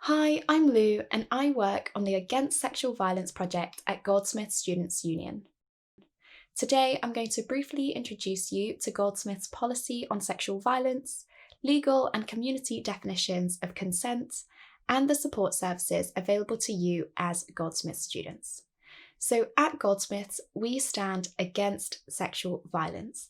Hi, I'm Lou and I work on the Against Sexual Violence project at Goldsmiths Students' Union. Today I'm going to briefly introduce you to Goldsmiths' policy on sexual violence, legal and community definitions of consent, and the support services available to you as Goldsmiths students. So at Goldsmiths, we stand against sexual violence.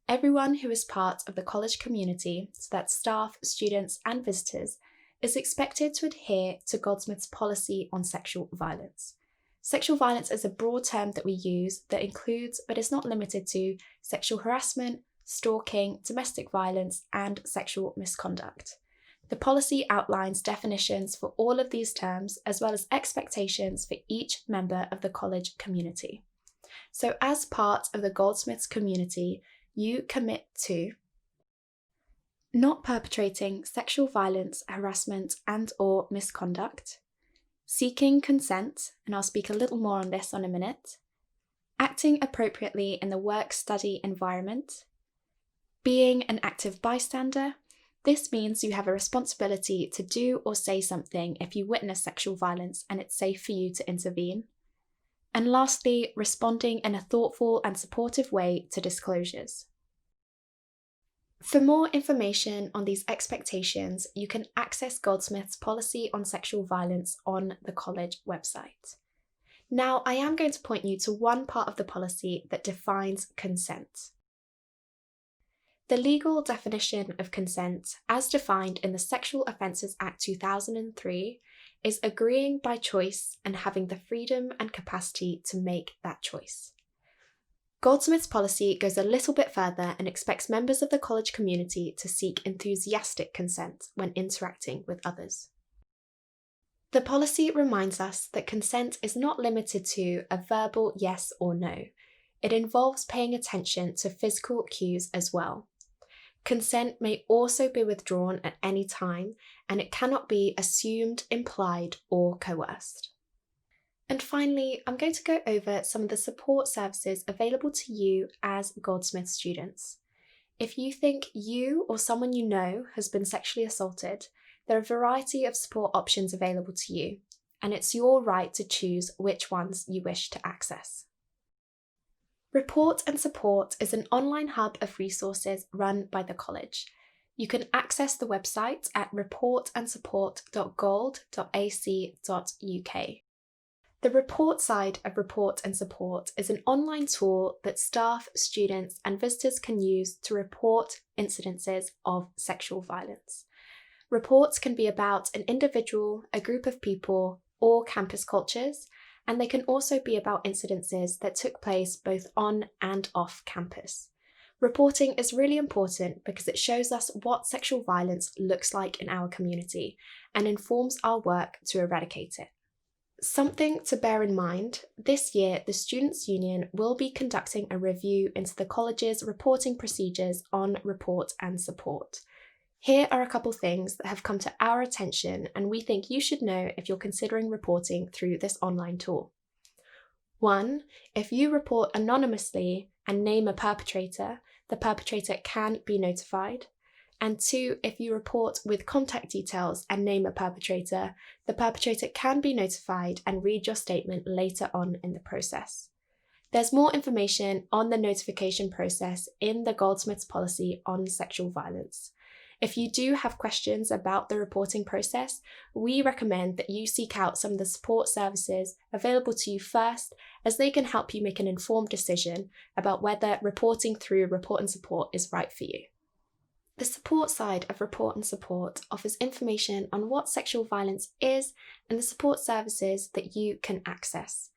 Everyone who is part of the college community, so that's staff, students, and visitors, is expected to adhere to Goldsmiths' policy on sexual violence. Sexual violence is a broad term that we use that includes, but is not limited to, sexual harassment, stalking, domestic violence, and sexual misconduct. The policy outlines definitions for all of these terms, as well as expectations for each member of the college community. So as part of the Goldsmiths community, you commit to not perpetrating sexual violence, harassment, and/or misconduct, seeking consent, and I'll speak a little more on this in a minute, acting appropriately in the work-study environment, being an active bystander. This means you have a responsibility to do or say something if you witness sexual violence and it's safe for you to intervene. And lastly, responding in a thoughtful and supportive way to disclosures. For more information on these expectations, you can access Goldsmiths' policy on sexual violence on the college website. Now, I am going to point you to one part of the policy that defines consent. The legal definition of consent, as defined in the Sexual Offences Act 2003, is agreeing by choice and having the freedom and capacity to make that choice. Goldsmiths' policy goes a little bit further and expects members of the college community to seek enthusiastic consent when interacting with others. The policy reminds us that consent is not limited to a verbal yes or no. It involves paying attention to physical cues as well. Consent may also be withdrawn at any time, and it cannot be assumed, implied, or coerced. And finally, I'm going to go over some of the support services available to you as Goldsmiths students. If you think you or someone you know has been sexually assaulted, there are a variety of support options available to you, and it's your right to choose which ones you wish to access. Report and Support is an online hub of resources run by the college. You can access the website at reportandsupport.gold.ac.uk. The report side of Report and Support is an online tool that staff, students, and visitors can use to report incidences of sexual violence. Reports can be about an individual, a group of people, or campus cultures, and they can also be about incidences that took place both on and off campus. Reporting is really important because it shows us what sexual violence looks like in our community and informs our work to eradicate it. Something to bear in mind, this year the Students' Union will be conducting a review into the college's reporting procedures on Report and Support. Here are a couple things that have come to our attention and we think you should know if you're considering reporting through this online tool. 1. If you report anonymously and name a perpetrator, the perpetrator can be notified. And 2, if you report with contact details and name a perpetrator, the perpetrator can be notified and read your statement later on in the process. There's more information on the notification process in the Goldsmiths policy on sexual violence. If you do have questions about the reporting process, we recommend that you seek out some of the support services available to you first, as they can help you make an informed decision about whether reporting through Report and Support is right for you. The support side of Report and Support offers information on what sexual violence is and the support services that you can access.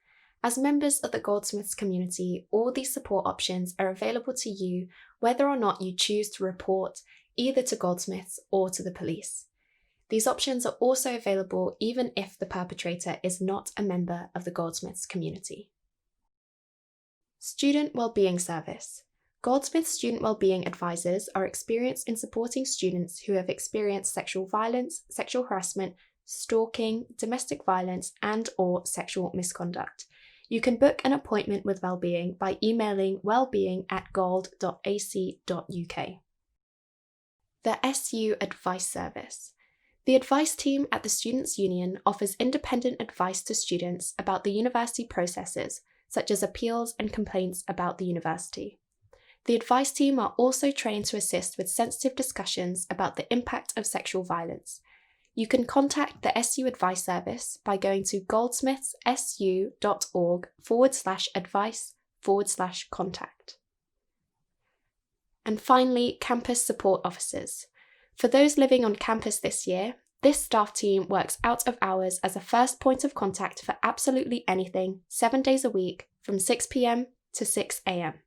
As members of the Goldsmiths community, all these support options are available to you whether or not you choose to report either to Goldsmiths or to the police. These options are also available even if the perpetrator is not a member of the Goldsmiths community. Student Wellbeing Service. Goldsmiths student wellbeing advisors are experienced in supporting students who have experienced sexual violence, sexual harassment, stalking, domestic violence, and/or sexual misconduct. You can book an appointment with Wellbeing by emailing wellbeing@gold.ac.uk. The SU Advice Service. The advice team at the Students' Union offers independent advice to students about the university processes, such as appeals and complaints about the university. The advice team are also trained to assist with sensitive discussions about the impact of sexual violence. You can contact the SU Advice Service by going to goldsmithsu.org/advice/contact. And finally, campus support officers. For those living on campus this year, this staff team works out of hours as a first point of contact for absolutely anything, 7 days a week, from 6 p.m. to 6 a.m.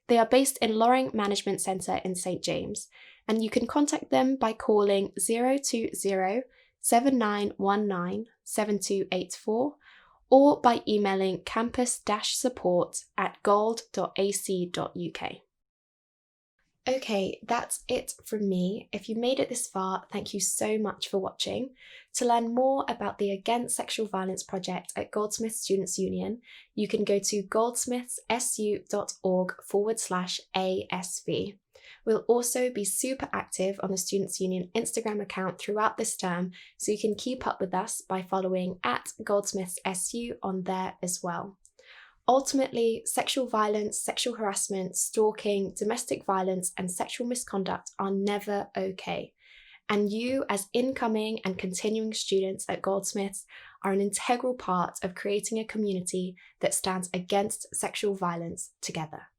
They are based in Loring Management Centre in St James, and you can contact them by calling 020-7919-7284 or by emailing campus-support@gold.ac.uk. Okay, that's it from me. If you made it this far, thank you so much for watching. To learn more about the Against Sexual Violence project at Goldsmiths Students' Union, you can go to goldsmithsu.org/ASV. We'll also be super active on the Students' Union Instagram account throughout this term, so you can keep up with us by following @GoldsmithsSU on there as well. Ultimately, sexual violence, sexual harassment, stalking, domestic violence, and sexual misconduct are never okay. And you, as incoming and continuing students at Goldsmiths, are an integral part of creating a community that stands against sexual violence together.